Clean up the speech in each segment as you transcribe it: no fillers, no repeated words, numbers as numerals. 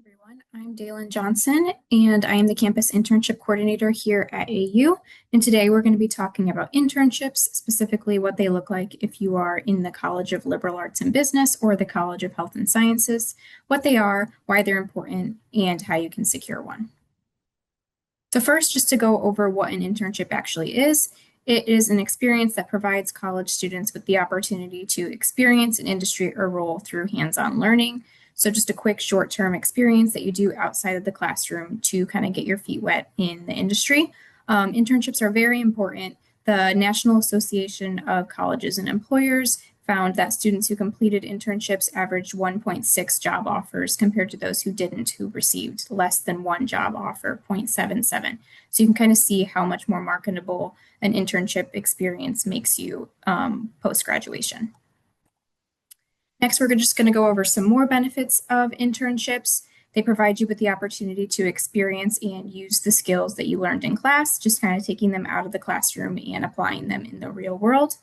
Everyone. I'm Dalen Johnson, and I am the Campus Internship Coordinator here at AU. And today we're going to be talking about internships, specifically what they look like if you are in the College of Liberal Arts and Business or the College of Health and Sciences, what they are, why they're important, and how you can secure one. So first, just to go over what an internship actually is, it is an experience that provides college students with the opportunity to experience an industry or role through hands-on learning. So just a quick short-term experience that you do outside of the classroom to kind of get your feet wet in the industry. Internships are very important. The National Association of Colleges and Employers found that students who completed internships averaged 1.6 job offers compared to those who didn't, who received less than one job offer, 0.77. So you can kind of see how much more marketable an internship experience makes you post-graduation. Next, we're just going to go over some more benefits of internships. They provide you with the opportunity to experience and use the skills that you learned in class, just kind of taking them out of the classroom and applying them in the real world.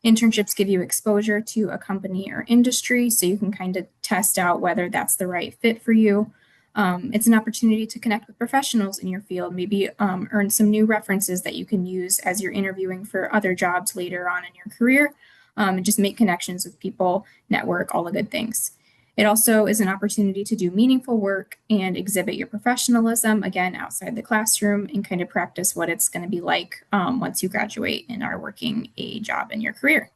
Internships give you exposure to a company or industry, so you can kind of test out whether that's the right fit for you. It's an opportunity to connect with professionals in your field, maybe earn some new references that you can use as you're interviewing for other jobs later on in your career, and just make connections with people, network, all the good things. It also is an opportunity to do meaningful work and exhibit your professionalism, again, outside the classroom, and kind of practice what it's going to be like once you graduate and are working a job in your career.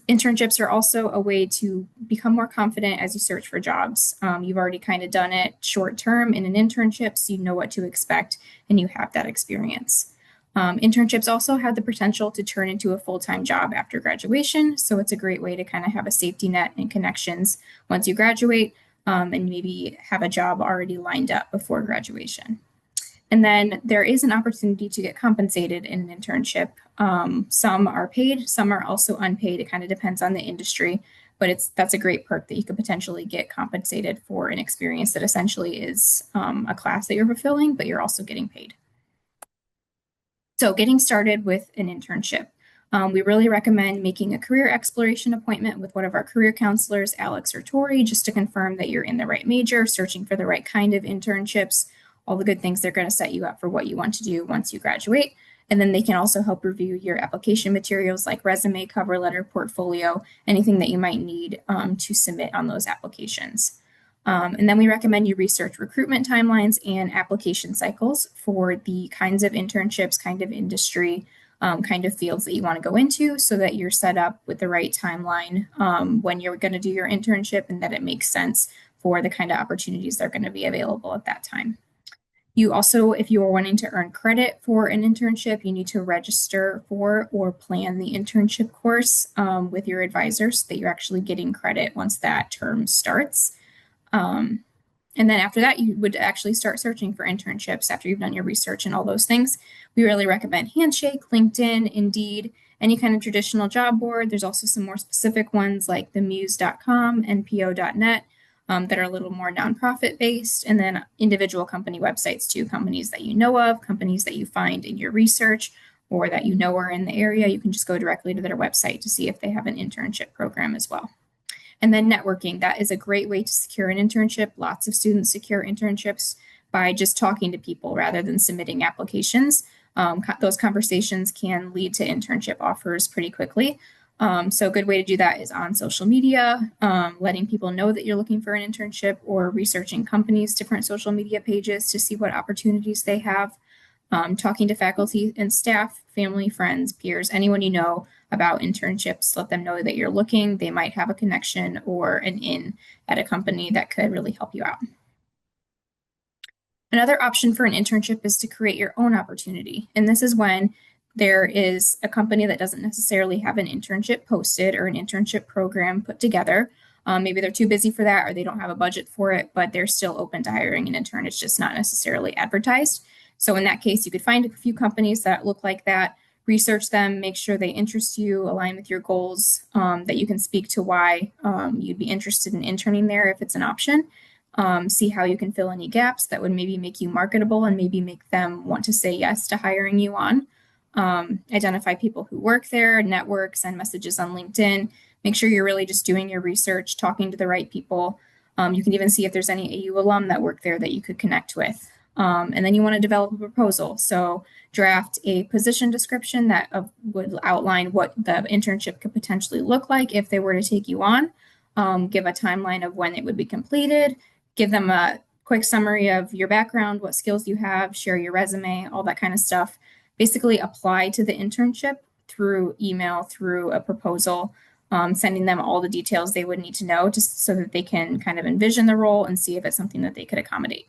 Internships are also a way to become more confident as you search for jobs. You've already kind of done it short term in an internship, so you know what to expect and you have that experience. Internships also have the potential to turn into a full-time job after graduation, so it's a great way to kind of have a safety net and connections once you graduate, and maybe have a job already lined up before graduation. And then there is an opportunity to get compensated in an internship. Some are paid, some are also unpaid. It kind of depends on the industry, but that's a great perk that you could potentially get compensated for an experience that essentially is a class that you're fulfilling, but you're also getting paid. So getting started with an internship. We really recommend making a career exploration appointment with one of our career counselors, Alex or Tori, just to confirm that you're in the right major, searching for the right kind of internships, all the good things they're going to set you up for what you want to do once you graduate. And then they can also help review your application materials like resume, cover letter, portfolio, anything that you might need to submit on those applications. And then we recommend you research recruitment timelines and application cycles for the kinds of internships, kind of industry, kind of fields that you want to go into so that you're set up with the right timeline when you're going to do your internship and that it makes sense for the kind of opportunities that are going to be available at that time. You also, if you are wanting to earn credit for an internship, you need to register for or plan the internship course with your advisor so that you're actually getting credit once that term starts. And then after that, you would actually start searching for internships after you've done your research and all those things. We really recommend Handshake, LinkedIn, Indeed, any kind of traditional job board. There's also some more specific ones like themuse.com, npo.net that are a little more nonprofit based, and then individual company websites too, companies that you know of, companies that you find in your research or that you know are in the area. You can just go directly to their website to see if they have an internship program as well. And then networking, that is a great way to secure an internship. Lots of students secure internships by just talking to people rather than submitting applications. Those conversations can lead to internship offers pretty quickly. So a good way to do that is on social media, letting people know that you're looking for an internship or researching companies' different social media pages to see what opportunities they have. Talking to faculty and staff, family, friends, peers, anyone you know about internships, let them know that you're looking. They might have a connection or an in at a company that could really help you out. Another option for an internship is to create your own opportunity. And this is when there is a company that doesn't necessarily have an internship posted or an internship program put together. Maybe they're too busy for that or they don't have a budget for it, but they're still open to hiring an intern. It's just not necessarily advertised. So in that case, you could find a few companies that look like that, research them, make sure they interest you, align with your goals, that you can speak to why you'd be interested in interning there if it's an option. See how you can fill any gaps that would maybe make you marketable and maybe make them want to say yes to hiring you on. Identify people who work there, network, send messages on LinkedIn, make sure you're really just doing your research, talking to the right people. You can even see if there's any AU alum that work there that you could connect with. And then you want to develop a proposal. So draft a position description that would outline what the internship could potentially look like if they were to take you on. Give a timeline of when it would be completed. Give them a quick summary of your background, what skills you have, share your resume, all that kind of stuff. Basically apply to the internship through email, through a proposal, sending them all the details they would need to know just so that they can kind of envision the role and see if it's something that they could accommodate.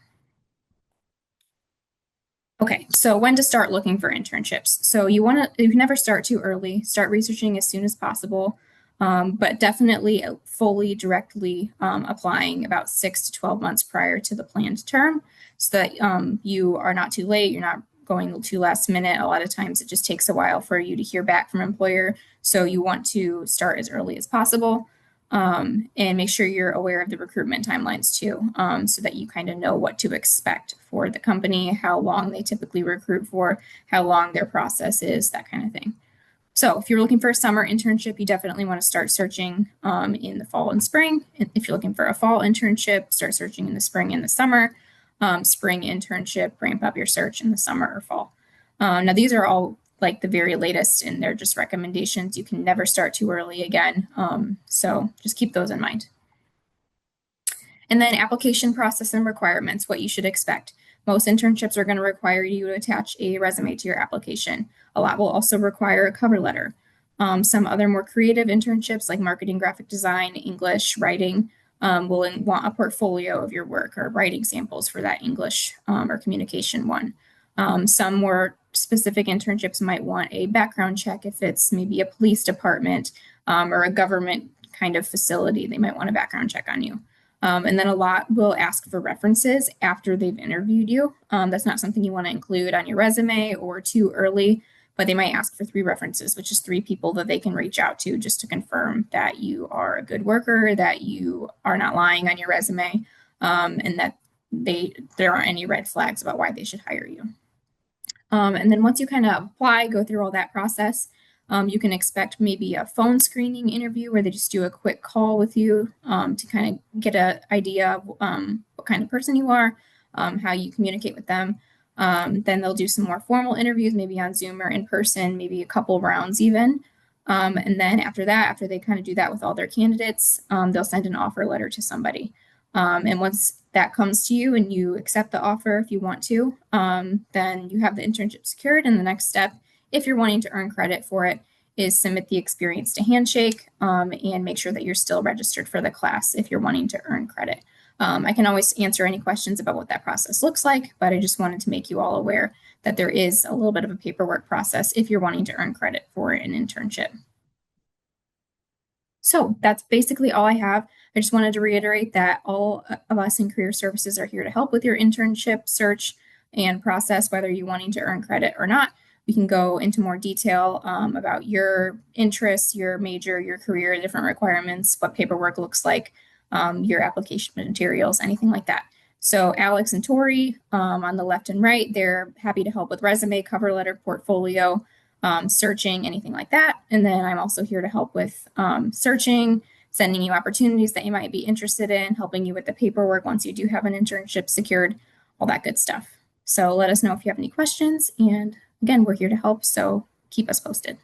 Okay, so when to start looking for internships. So you can never start too early. Start researching as soon as possible, but definitely fully directly applying about 6 to 12 months prior to the planned term so that you are not too late. You're not going too last minute. A lot of times it just takes a while for you to hear back from an employer. So you want to start as early as possible. And make sure you're aware of the recruitment timelines too, so that you kind of know what to expect for the company, how long they typically recruit for, how long their process is, that kind of thing. So if you're looking for a summer internship, you definitely want to start searching in the fall and spring. If you're looking for a fall internship, start searching in the spring and the summer. Spring internship, ramp up your search in the summer or fall. Now, these are all like the very latest and they're just recommendations. You can never start too early again. So just keep those in mind. And then application process and requirements, what you should expect. Most internships are going to require you to attach a resume to your application. A lot will also require a cover letter. Some other more creative internships like marketing, graphic design, English, writing will want a portfolio of your work or writing samples for that English or communication one. Some more specific internships might want a background check if it's maybe a police department or a government kind of facility. They might want a background check on you. And then a lot will ask for references after they've interviewed you. That's not something you want to include on your resume or too early, but they might ask for 3 references, which is 3 people that they can reach out to just to confirm that you are a good worker, that you are not lying on your resume, and that there aren't any red flags about why they should hire you. And then once you kind of apply, go through all that process, you can expect maybe a phone screening interview where they just do a quick call with you to kind of get an idea of what kind of person you are, how you communicate with them. Then they'll do some more formal interviews, maybe on Zoom or in person, maybe a couple rounds even. And then after that, after they kind of do that with all their candidates, they'll send an offer letter to somebody. And once that comes to you and you accept the offer if you want to, then you have the internship secured. And the next step, if you're wanting to earn credit for it, is submit the experience to Handshake and make sure that you're still registered for the class if you're wanting to earn credit. I can always answer any questions about what that process looks like, but I just wanted to make you all aware that there is a little bit of a paperwork process if you're wanting to earn credit for an internship. So that's basically all I have. I just wanted to reiterate that all of us in career services are here to help with your internship search and process, whether you're wanting to earn credit or not. We can go into more detail about your interests, your major, your career, different requirements, what paperwork looks like, your application materials, anything like that. So Alex and Tori on the left and right, they're happy to help with resume, cover letter, portfolio, searching, anything like that. And then I'm also here to help with searching, sending you opportunities that you might be interested in, helping you with the paperwork once you do have an internship secured, all that good stuff. So let us know if you have any questions. And again, we're here to help, so keep us posted.